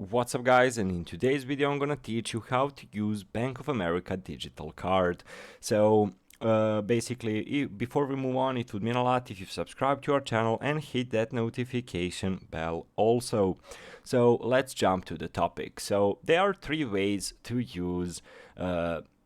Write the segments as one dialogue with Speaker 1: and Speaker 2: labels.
Speaker 1: What's up guys, and in today's video I'm gonna teach you how to use Bank of America digital card. Basically, before we move on, it would mean a lot if you subscribe to our channel and hit that notification bell also. So let's jump to the topic. So there are three ways to use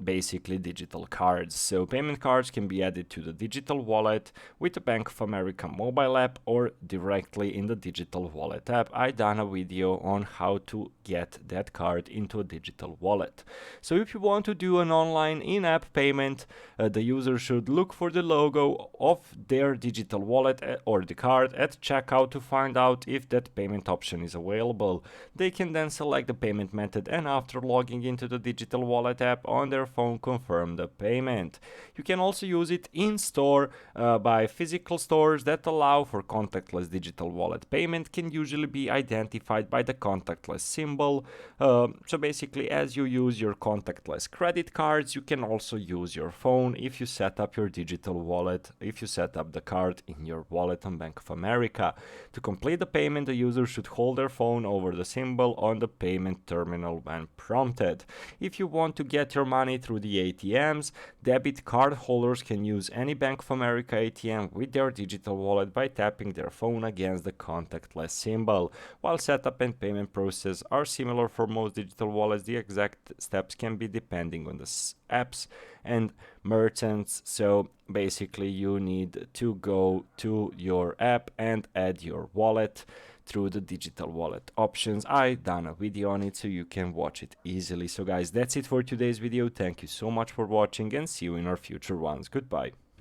Speaker 1: basically digital cards. So payment cards can be added to the digital wallet with the Bank of America mobile app or directly in the digital wallet app. I done a video on how to get that card into a digital wallet. So if you want to do an online in-app payment, the user should look for the logo of their digital wallet or the card at checkout to find out if that payment option is available. They can then select the payment method, and after logging into the digital wallet app on their phone, confirm the payment. You can also use it in store by physical stores that allow for contactless digital wallet payment can usually be identified by the contactless symbol. So basically, as you use your contactless credit cards, you can also use your phone if you set up your digital wallet, if you set up the card in your wallet on Bank of America. To complete the payment, the user should hold their phone over the symbol on the payment terminal when prompted. If you want to get your money through the ATMs, debit card holders can use any Bank of America ATM with their digital wallet by tapping their phone against the contactless symbol. While setup and payment process are similar for most digital wallets, the exact steps can be depending on the apps and merchants. So basically you need to go to your app and add your wallet through the digital wallet options. I done a video on it so you can watch it easily. So guys, that's it for today's video. Thank you so much for watching and see you in our future ones. Goodbye.